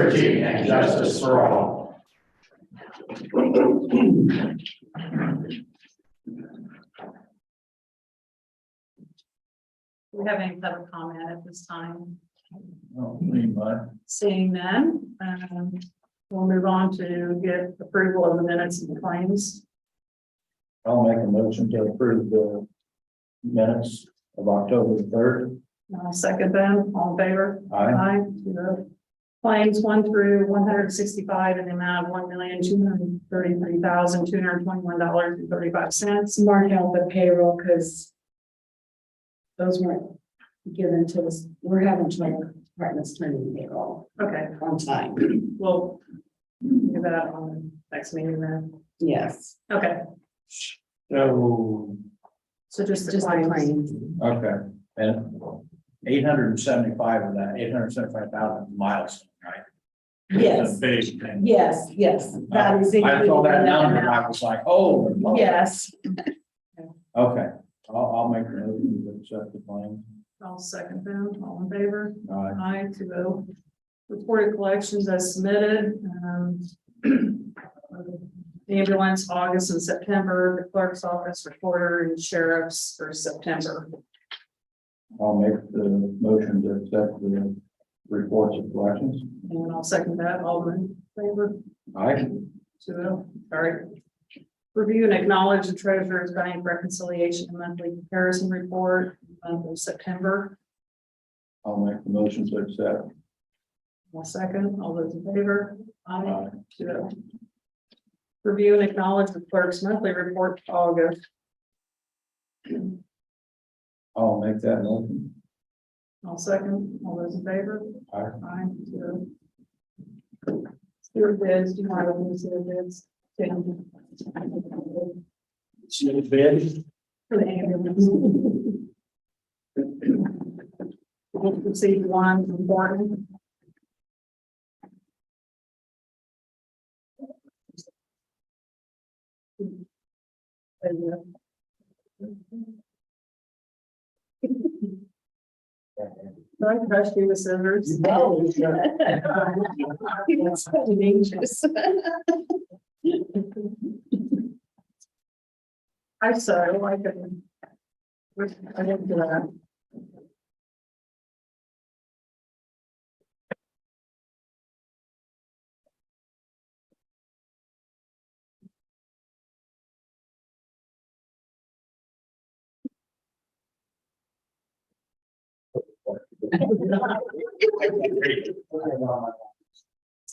liberty and justice for all. Do we have any public comment at this time? Oh, anybody? Seeing none, we'll move on to get approval of the minutes and claims. I'll make a motion to approve the minutes of October the 3rd. I'll second them. All in favor? Aye. Aye. Claims 1 through 165 in the amount of $1,233,221.35. Mark out the payroll because those weren't given to us. We're having trouble departments turning payroll Okay, on time. we'll do that on the next meeting then. Yes, Okay, So, so just the just the claims. claims. okay, and 875 of that, 875,000 miles, right? Yes, Big thing. yes, yes. That is I saw that included in number, and amount. I was like, oh. Yes, Okay, I'll make a motion to accept the claim. I'll second them. All in favor? Aye. Aye, 2-0. Reported collections as submitted. Ambulance, August and September, the clerk's office recorder and sheriff's for September. I'll make the motion to accept the reports of collections. And I'll second that. All in favor? Aye. 2-0. All right. Review and acknowledge the treasurer's bank reconciliation and monthly comparison report, month of September. I'll make the motion to accept. I'll second. All those in favor? Aye. 2-0. Review and acknowledge the clerk's monthly report for August. I'll make that motion. I'll second. All those in favor? Aye. Aye. 2-0. Stewart bids, do you want to lose the bids? Tim? See the bid? For the ambulance. We'll proceed one from Barton. Do I trust you with scissors? no. It's so dangerous. I sew, I can. I didn't do that.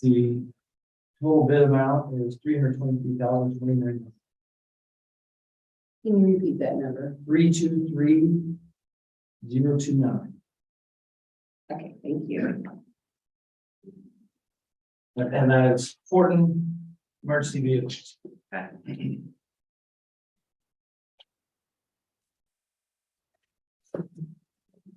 The total bid amount is $323,029. Can you repeat that number? 323029. Okay, thank you. And that is Horton emergency vehicles. Okay.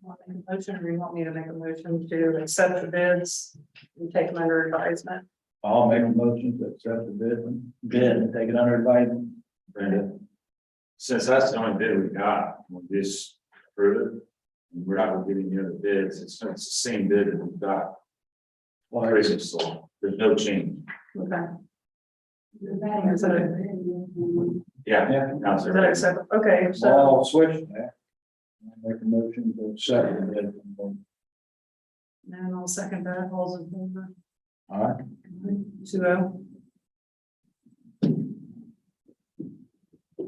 Want to make a motion, or you want me to make a motion to accept the bids and take them under advisement? I'll make a motion to accept the bid and take it under advisement. Brenda, since that's the only bid we got, we'll just approve it. And we're not getting any other bids, it's the same bid that we've got. Well, so there's no change. Okay. Is that Yeah. Yeah. Now, is that acceptable? Okay, so I'll switch that. I'll make a motion to accept the bid. and I'll second that. All's in favor? All right. 2-0.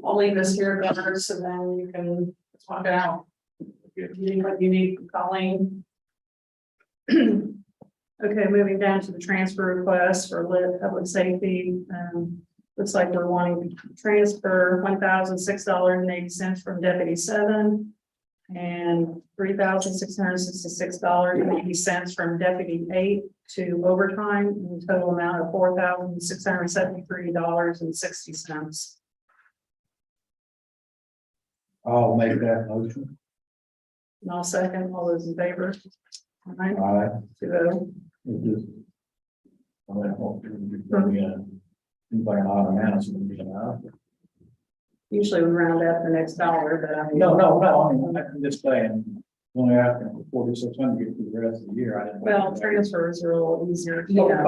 I'll leave this here, Governor, so then you can talk it out. You need what you need from Colleen. Okay, moving down to the transfer request for lit public safety. Looks like we're wanting to transfer $1,006.80 from Deputy 7 and $3,666.80 from Deputy 8 to overtime, in a total amount of $4,673.60. I'll make that motion. And I'll second. All those in favor? All right, All right. 2-0. It just. I mean, hopefully we can be seems like an odd amount. So we can, Usually we round out the next dollar, but I mean. No, I mean, I'm just saying, Only asking for 4,600 get through the rest of the year. I didn't. Well, transfers are a little easier. Yeah.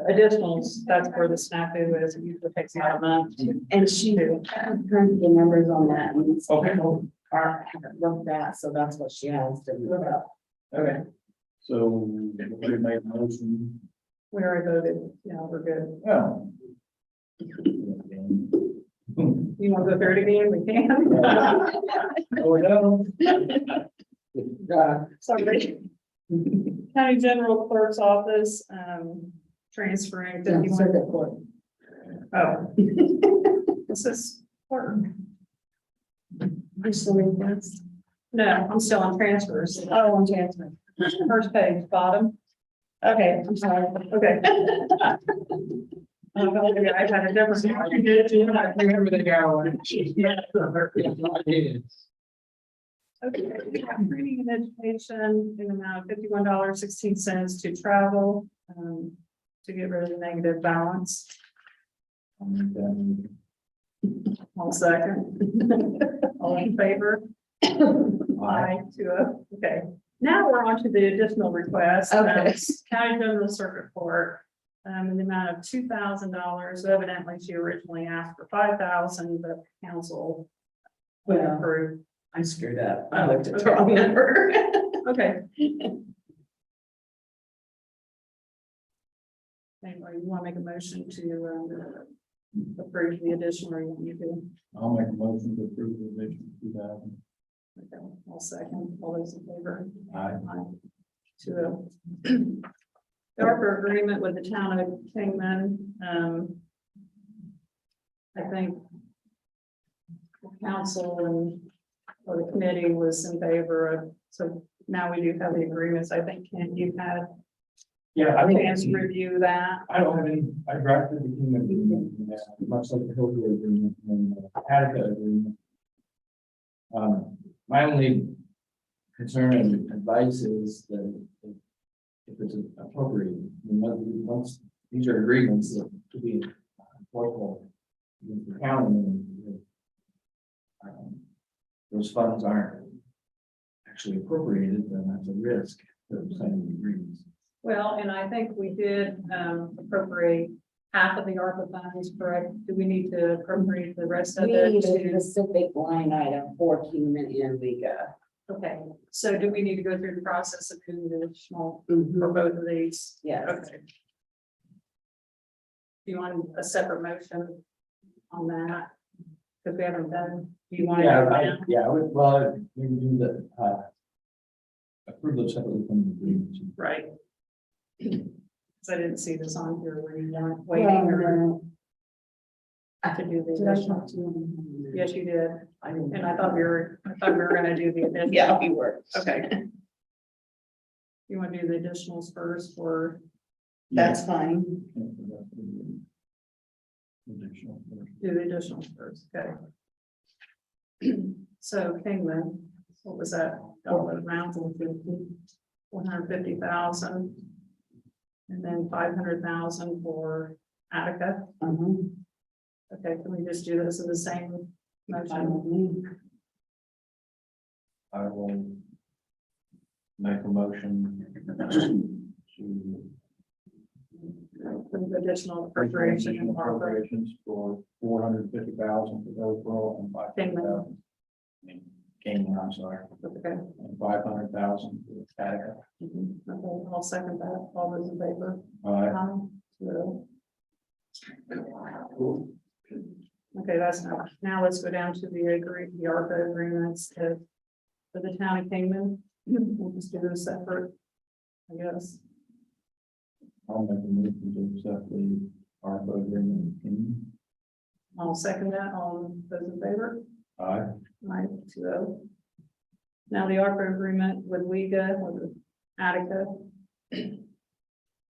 Additionals, that's where the snafu is, it usually takes about a month. And she, I'm trying to get numbers on that. And it's Okay. Are looked at, so that's what she has to look up. Okay. So we made a motion. We already voted, yeah, we're good. Well. You want to go through it again? We can. Oh, no. Sorry. County General Clerk's Office, transferring Yeah, 51. circuit court. Oh. This is clerk. I'm still in this. No, I'm still on transfers. Oh, on transfer. First page, bottom. Okay, I'm sorry. Okay. I had a different. Remember the guy one. Okay, we have training and education in the amount of $51.16 to travel, to get rid of the negative balance. All second. All in favor? Aye. Okay, now we're on to the additional request. Okay. County General Circuit Court, in the amount of $2,000. Evidently, she originally asked for $5,000, but council would Well, approve. I screwed up. I looked at the wrong number. Okay. Anyway, you want to make a motion to approve the additional, or you want me to? I'll make a motion to approve the addition of 2,000. Okay, I'll second. All those in favor? Aye. To the ARPA agreement with the town of Kingman. I think the council and or the committee was in favor of, so now we do have the agreements. I think, Ken, you've had Yeah, I a don't, chance to review that. I don't have any, I drafted the human agreement, much like the Hillview agreement and the Attica agreement. My only concern and advice is that if it's appropriate, once these are agreements that could be enforceable with the county, and those funds aren't actually appropriated, then that's a risk to signing agreements. Well, and I think we did appropriate half of the ARPA funds, correct? Do we need to appropriate the rest of We it? need a to- specific line item for Kingman and Vega. Okay, so do we need to go through the process of doing the additional for Mhm. both of these? Yes. Okay. Do you want a separate motion on that? Because we haven't done, do you want to? Yeah, well, we can do the, approve those separately from the agreement. Right. Because I didn't see this on here where you weren't waiting or to do the Did I additional. talk to you? Yes, you did. I didn't. And I thought we were gonna do the additional. Yeah, we were. Okay. You want to do the additionals first or? That's fine. Additional. Do the additionals first, okay. So Kingman, what was that dollar amount? 150,000. And then 500,000 for Attica. Mhm. Okay, can we just do this in the same Fine motion? with me. I will make a motion to With additional appropriation and ARPA. appropriations for 450,000 for Hillsborough and 500,000. Kingman, I'm sorry, Okay. and 500,000 for Attica. Okay, I'll second that. All those in favor? Aye. So- Okay, that's now let's go down to the ARPA agreements for the town of Kingman. We'll just do those separate, I guess. I'll make a motion to accept the ARPA agreement with Kingman. I'll second that. All those in favor? Aye. Aye, 2-0. Now the ARPA agreement with WEGA, with Attica.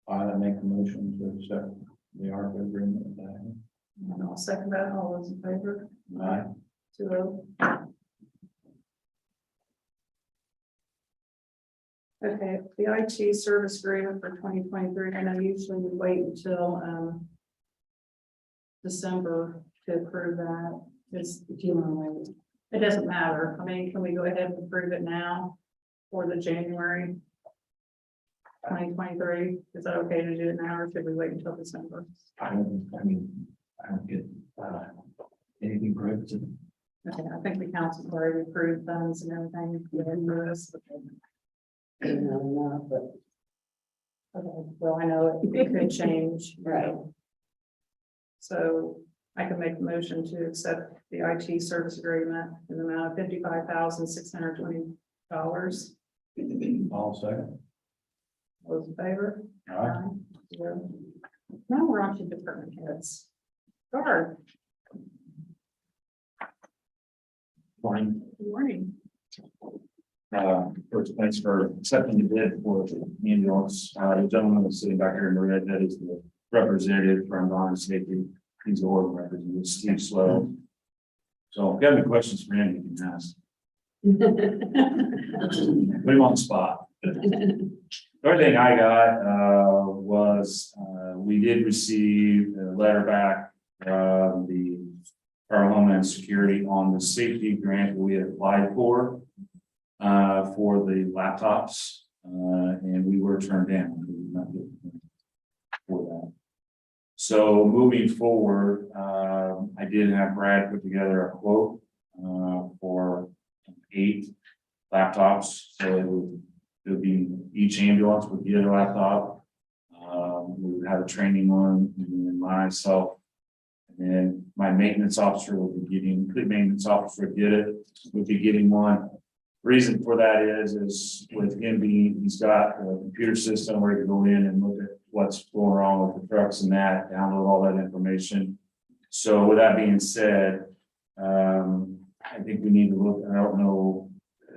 I make a motion to accept the ARPA agreement with that. And I'll second that. All those in favor? Aye. 2-0. Okay, the IT service agreement for 2023, I know usually we wait until December to approve that. Is, If you want to wait. It doesn't matter. I mean, can we go ahead and approve it now for the January 2023? Is that okay to do it now, or should we wait until December? I don't get, anything prohibited. Okay, I think the council already approved funds and everything. For this. No, but, Okay, well, I know it could change. right. So I can make a motion to accept the IT service agreement in the amount of $55,620. All second. Those in favor? All right. Zero. Now we're on to department heads. Guard, Morning. good morning. First, thanks for accepting the bid for the ambulance. The gentleman that's sitting back here in the red, that is the representative from Bond Safety. He's the org representative, Steve Slow. So if you have any questions for him, you can ask. Put him on the spot. The other thing I got, was, we did receive a letter back from the Department of Homeland Security on the safety grant we had applied for the laptops, and we were turned down. We did not get for that. So moving forward, I did have Brad put together a quote for 8 laptops. So it would be each ambulance would get a laptop. We would have a training one, and then myself, and then my maintenance officer will be getting, the maintenance officer would be getting one. Reason for that is with him being, he's got a computer system where he can go in and look at what's going wrong with the trucks and that, download all that information. So with that being said, I think we need to look, I don't know, I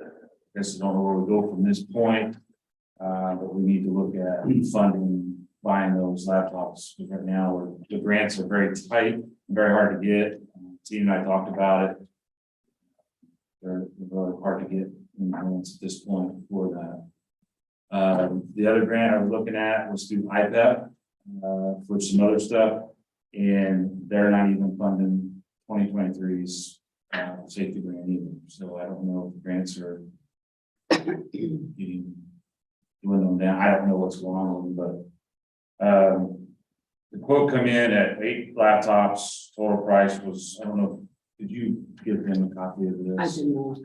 guess I don't know where we go from this point. But we need to look at funding, buying those laptops. Because right now, the grants are very tight, very hard to get. Steve and I talked about it. They're really hard to get in grants at this point for that. The other grant I was looking at was through IPEP for some other stuff, and they're not even funding 2023's safety grant either. So I don't know if the grants are doing them down. I don't know what's going on with them, but the quote come in at 8 laptops. Total price was, I don't know, did you give them a copy of this? I did not.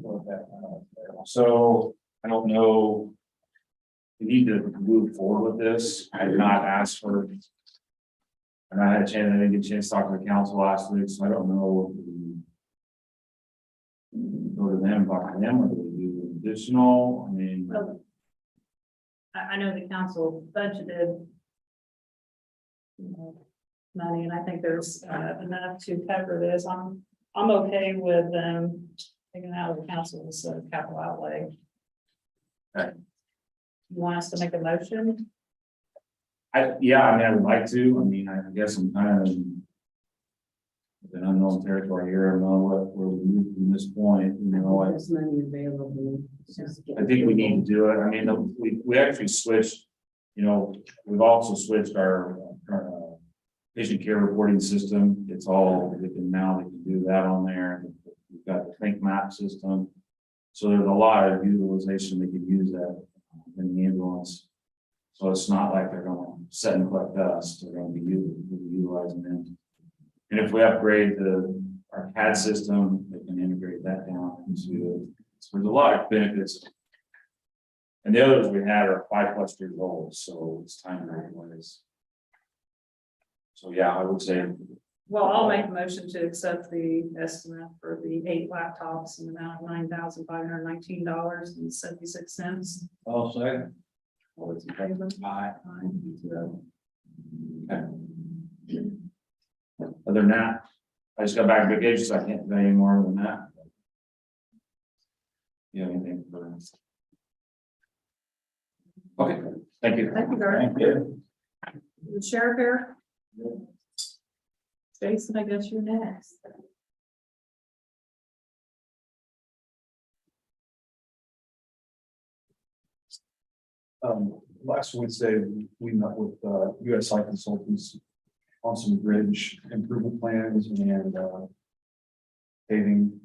Okay. So I don't know. We need to move forward with this. I did not ask for. And I had a chance, I didn't get a chance to talk to the council last week, so I don't know. If we go to them, talk to them, or do we do additional? I mean, Well, I know the council budgeted money, and I think there's enough to cover this. I'm okay with them taking it out of the council's capital outlay. Okay. You want us to make a motion? yeah, I mean, I would like to. I mean, I guess I'm kind of in an unknown territory here. I don't know where we move from this point. You know, There's money available. I think we need to do it. I mean, we actually switched, you know, we've also switched our patient care reporting system. It's all, we can do that on there. We've got the Think Map system. So there's a lot of utilization they could use that in the ambulance. So it's not like they're going to set and collect dust. They're going to be utilizing them. And if we upgrade our CAD system, they can integrate that down into it. So there's a lot of benefits. And the others we had are 5+ years old, so it's time to replace. So yeah, I would say. Well, I'll make a motion to accept the estimate for the 8 laptops in the amount of $9,519.76. All second. All those in favor? Aye. Zero. Okay. Other than that, I just got back from vacation, so I can't do any more than that. You have anything for us? Okay, thank you. Thank you, Gary. Thank you. The sheriff here? Jason, I guess you're next. Last Wednesday, we met with, USI Consultants on some bridge improvement plans and, paving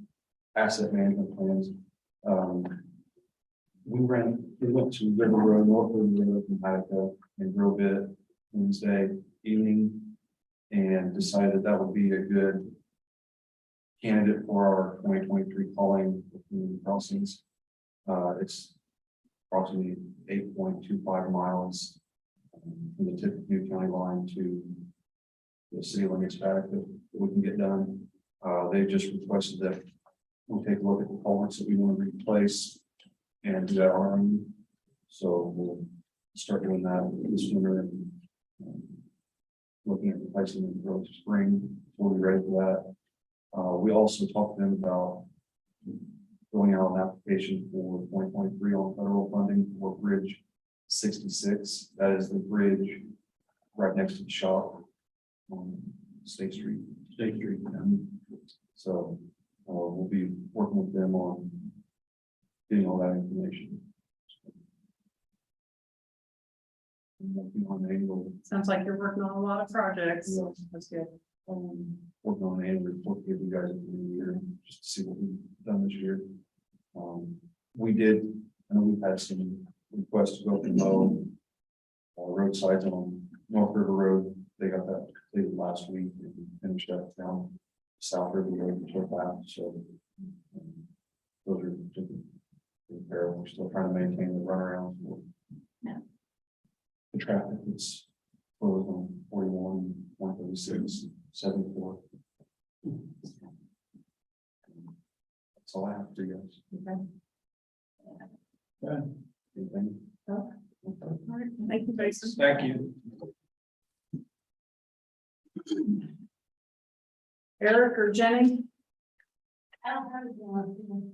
asset management plans. We went to River Road, North River Road, and Hideout and drove it Wednesday evening and decided that would be a good candidate for our 2023 calling of community crossings. It's approximately 8.25 miles from the tip of New County line to the city limits back that we can get done. They just requested that we'll take a look at the culverts that we want to replace and do that on our own. So we'll start doing that this winter and looking at replacing them early spring, we'll be ready for that. We also talked to them about going out an application for 2023 on federal funding for Bridge 66. That is the bridge right next to the shop on State Street. So we'll be working with them on getting all that information. Working on an annual, Sounds like you're working on a lot of projects. That's good. working on an annual report to give you guys at the end of the year, just to see what we've done this year. We did, I know we've had some requests to go up and mow roadsides on North River Road. They got that completed last week and finished up down South River Road and took that. So those are different. We're still trying to maintain the runarounds. Yeah. The traffic is closed on 41, 136, 74. That's all I have to you guys. Okay. Anything? All right. Thank you, Jason. Thank you. Eric or Jenny? I don't have one.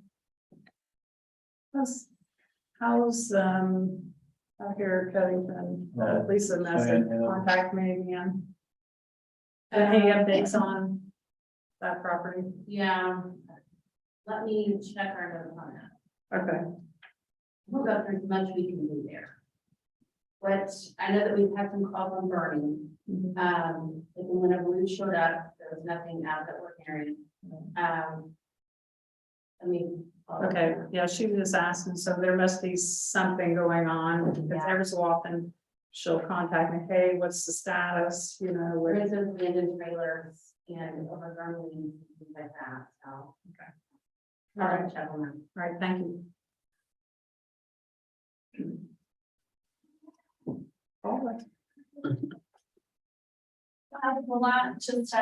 How's out here at Covington, Lisa message, contact me again. Any updates on that property? Yeah. Let me check our notes on that. Okay, We'll go through as much we can do there. But I know that we've had some calls on burning. But then whenever we showed up, there was nothing out that we're hearing. I mean. okay, yeah, she was just asking, so there must be something going on, because every so often she'll contact me, hey, what's the status, you know, There with, is abandoned trailers and overgrown weeds and things like that, so. Okay. All right, check on them. all right, thank you. All right. I have a lot, just,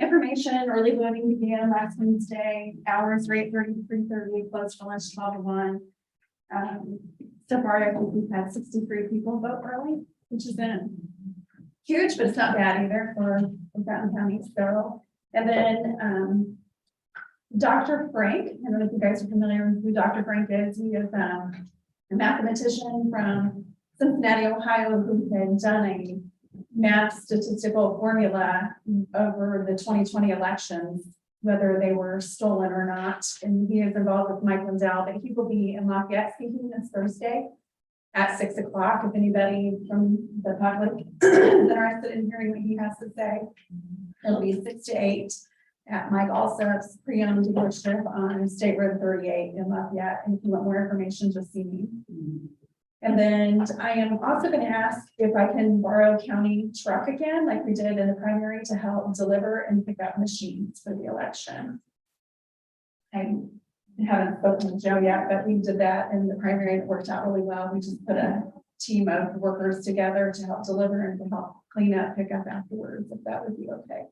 information, early voting began last Wednesday, hours were 8:30 to 3:30, closed for lunch 12 to 1. So far, I think we've had 63 people vote early, which isn't huge, but it's not bad either for Fountain County, so. And then, Dr. Frank, I don't know if you guys are familiar with who Dr. Frank is. He is, a mathematician from Cincinnati, Ohio, who had done a math statistical formula over the 2020 elections, whether they were stolen or not. And he is involved with Mike Lindell, but he will be in Lafayette speaking this Thursday at 6 o'clock. If anybody from the public is interested in hearing what he has to say, it'll be 6 to 8 at Mike Allsup's pre-owned dealership on State Road 38 in Lafayette. And if you want more information, just see me. And then I am also going to ask if I can borrow county truck again, like we did in the primary, to help deliver and pick up machines for the election. I haven't spoken to Joe yet, but we did that in the primary and it worked out really well. We just put a team of workers together to help deliver and to help clean up, pick up afterwards, if that would be okay.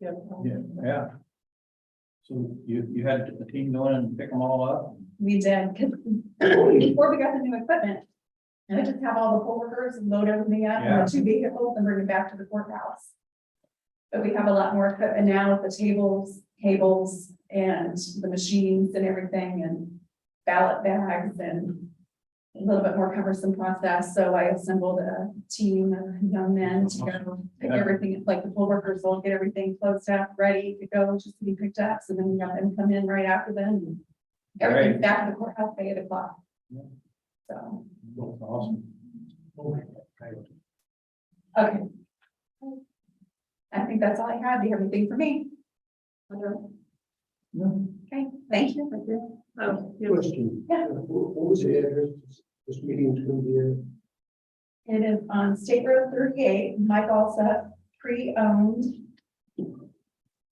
Yeah. So you had a team going and pick them all up? We did, because before we got the new equipment, and I just have all the poll workers load everything up in the 2 vehicles and bring it back to the courthouse. But we have a lot more equipment now with the tables, cables, and the machines and everything, and ballot bags, and a little bit more cumbersome process. So I assembled a team of young men to go pick everything, like the poll workers will get everything closed up, ready to go, just to be picked up. So then we got them come in right after them and Everything's back in the courthouse by 8 o'clock. So, Awesome. okay. I think that's all I have. Do you have anything for me? Okay, thank you. Oh, yeah. Question. Yeah. What was the address this meeting is going to be in? It is on State Road 38, Mike Alsop, pre-owned.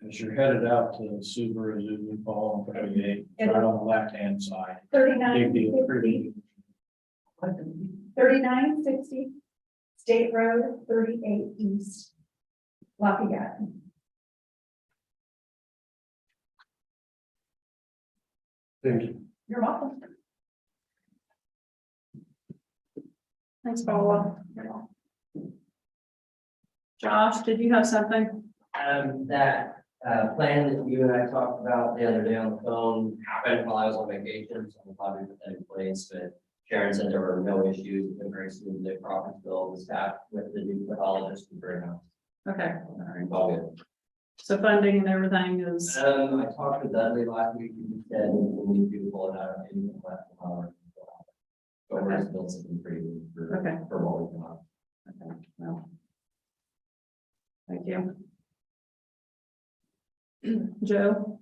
As you're headed out to Subaru Zulu Falls on 38, right on the left-hand side. Big deal. 3960, 3960, State Road 38 East, Lafayette. Thank you. You're welcome. Thanks, Paula. Josh, did you have something? That plan that you and I talked about the other day on the phone happened while I was on vacation, so I'm probably put that in place, but Sharon said there were no issues, it's been very smooth, the Crawfordsville, the staff with the new pathologist and very nice. Okay, all right. All good. So funding and everything is, I talked with Dudley last week, and he said we need to pull it out of anything left. But we're still sitting pretty good for, Okay. for what we've got. okay, well. Thank you. Joe?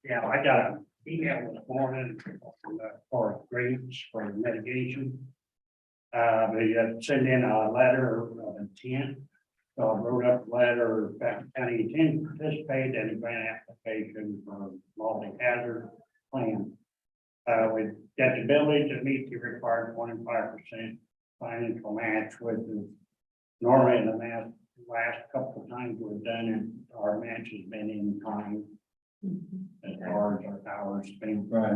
Yeah, I got an email this morning for grants for mitigation. They sent in a letter of intent. So I wrote up a letter, Baton County intends to participate in a grant application for multi-hazard plan. With that ability to meet the required 25% financial match with the normally in the last couple of times we've done it, our match has been in kind. As far as our hours spent. Right.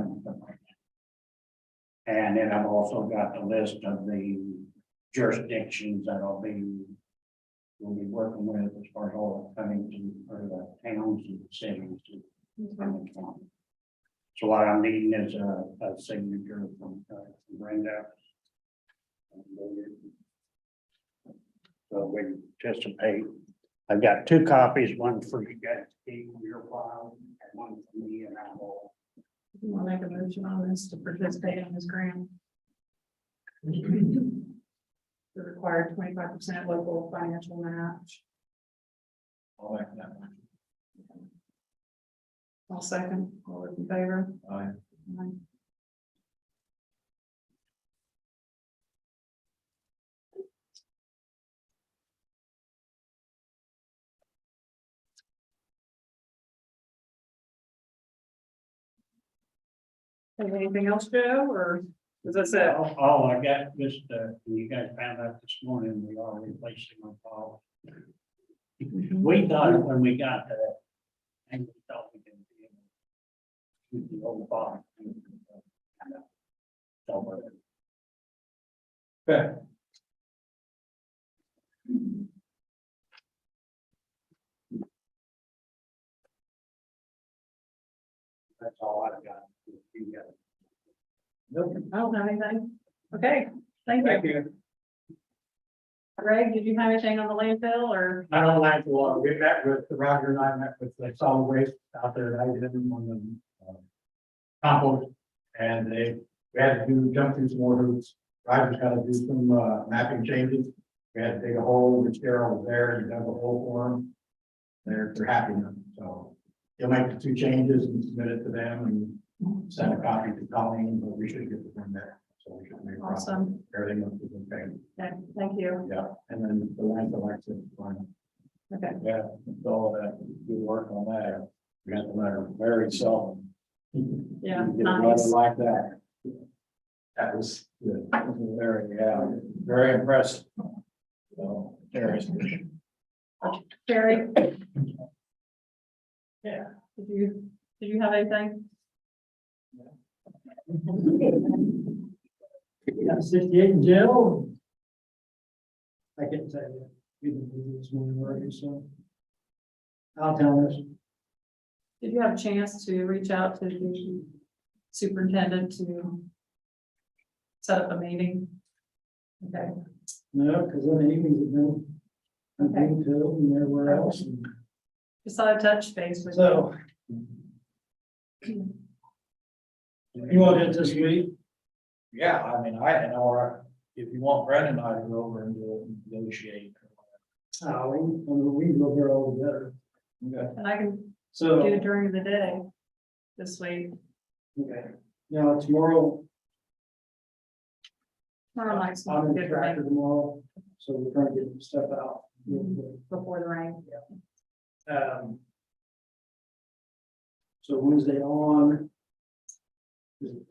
And then I've also got the list of the jurisdictions that we'll be working with as far as all coming to, or the towns and cities to. So what I'm needing is a signature from Brenda. So we anticipate, I've got 2 copies, one for you guys to keep in your file, and one for me, and I will. You want to make a motion on this to participate in this grant? The required 25% local financial match. I'll make that one. I'll second. All those in favor? Aye. Aye. Anything else, Joe, or is that it? All I got, just, you guys found out this morning, we are replacing our fall. We thought when we got that, and we thought we could be able to keep the old bottom. Okay. That's all I've got. You got it. Nope, I don't have anything. Okay, thank you. Greg, did you have anything on the landfill or? I don't like to, we met with, Roger and I met with the solid waste out there, I did them on the compost. And we had to jump through some more hoops. Roger's got to do some mapping changes. We had to dig a hole, which Darryl was there, and he dug a hole for them. They're happy now, so he'll make the 2 changes and submit it to them and send a copy to Colleen, but we should get the one there. So we should make a problem. Awesome. Everything else is okay. Okay, thank you. Yeah, and then the landfill exit is fine. Okay, Yeah, it's all that, good work on that. We got the letter very seldom. yeah, You get a letter nice. like that. That was good. Very, yeah, very impressive. So, Terry. Terry? Yeah, did you have anything? We got 68 in jail. I can tell you, we've been busy this morning already, so. I'll tell us. Did you have a chance to reach out to the superintendent to set up a meeting? Okay, No, because then the evenings have been, I've been to and everywhere else. And Just thought I'd touch base with you. So. You want it this week? Yeah, I mean, or if you want Brandon and I to go over and do it, negotiate. We can go there all the better. Okay. And I can So, do it during the day this week. okay, now tomorrow, Tomorrow night's I'm not in good the for tractor me tomorrow, so we're trying to get stuff out. before the rain. So Wednesday on.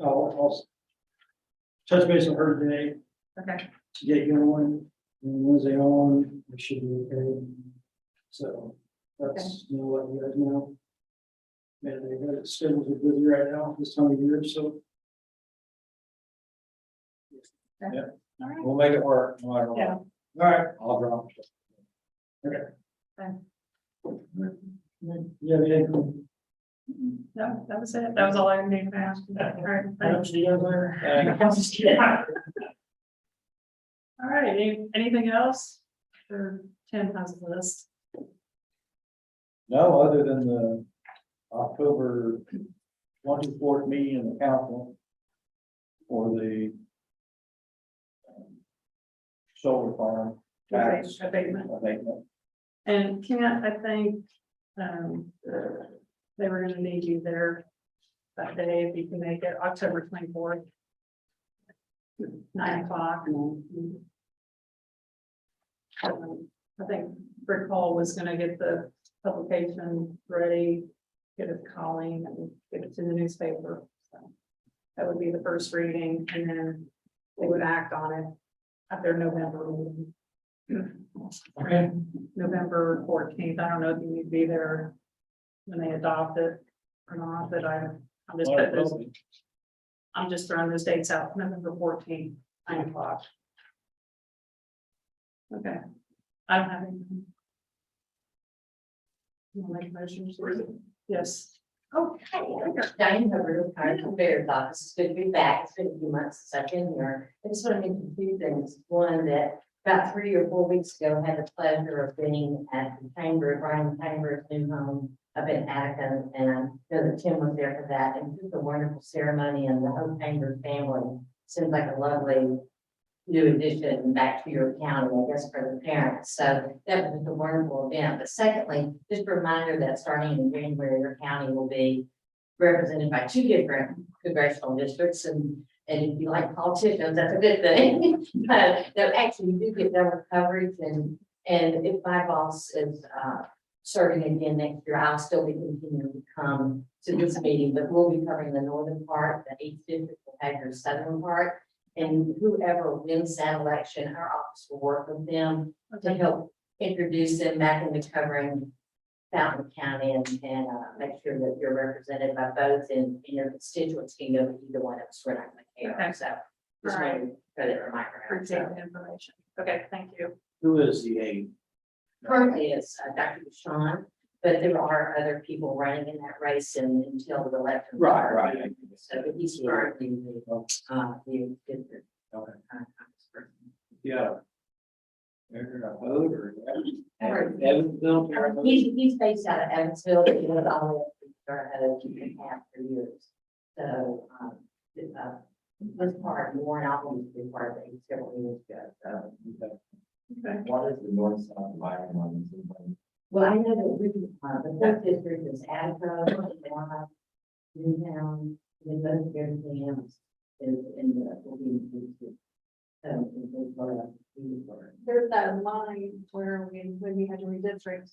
I'll touch base on her today, Okay, to get going, and Wednesday on, we should be okay. So that's, you know, what you guys know. Man, they got schedules are busy right now, this time of year, so. all right. We'll make it work, no matter what. Yeah. All right, I'll drop. Yeah, anything? No, that was it. That was all I needed to ask. All right, thanks. See you later. All right, anything else? Or Tim has a list. No, other than the October 24th meeting in the council for the solar farm tax Abatement. abatement. And Kent, I think, they were gonna need you there that day, if you can make it, October 24th. 9 o'clock. I think Rick Hall was gonna get the publication ready, get it calling and get it to the newspaper. So that would be the first reading, and then they would act on it at their November meeting. Okay. November 14th. I don't know if you need to be there when they adopt it or not, but I'm just putting those, I'm just throwing those dates out, November 14th, 9 o'clock. Okay. I don't have anything. You wanna make a motion? Yes. Okay, Diane Hubbard with County Surveyor's Office. It's good to be back. It's been a few months since I've been here. I just want to mention two things. One, that about 3 or 4 weeks ago, I had the pleasure of being at the Chamber, Brian Chamber's new home up in Attica, and I know that Tim was there for that. And just a wonderful ceremony, and the whole Chamber family seems like a lovely new addition back to your county, I guess, for the parents. So that was just a wonderful event. But secondly, just a reminder that starting in January, your county will be represented by 2 different congressional districts. And if you like politicians, that's a good thing. No, actually, you do get double coverage, and if my boss is serving again next year, I'll still be continuing to come to this meeting, but we'll be covering the northern part, the 8th district will have your southern part. And whoever wins that election, our office will work with them to help introduce them back into covering Fountain County, and make sure that you're represented by both, and your constituents can go to either one of us. We're not going to care. Okay. So just All right. wanted to put it in my ground. Appreciate the information. Okay, thank you. Who is the aide? Currently, it's Dr. Deshawn, but there are other people running in that race until the election. Right. So, but he's currently the district. Okay. Yeah. They're a vote or? Evansville? He's based out of Evansville, but he was all the way up to half for years. So, this part, Warren Allen used to be part of it several years ago, so. Okay. What is the north south dividing line? Well, I know that we, the fourth district is Attica, Newtown, and most of everything else is in the, will be in the. There's that line where when we had to redistrict,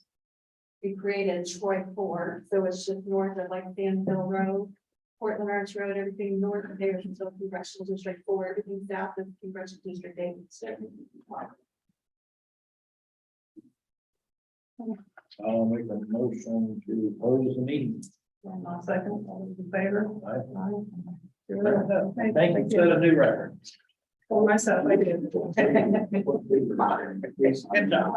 we created Troy 4, so it's just north of like Danville Road, Portland Arch Road, everything north of there is until Congressional District 4, everything south of Congressional District 8. I'll make a motion to close the meeting. And I'll second, all those in favor? Aye. Thank you, set a new record. For myself, I did. Good job.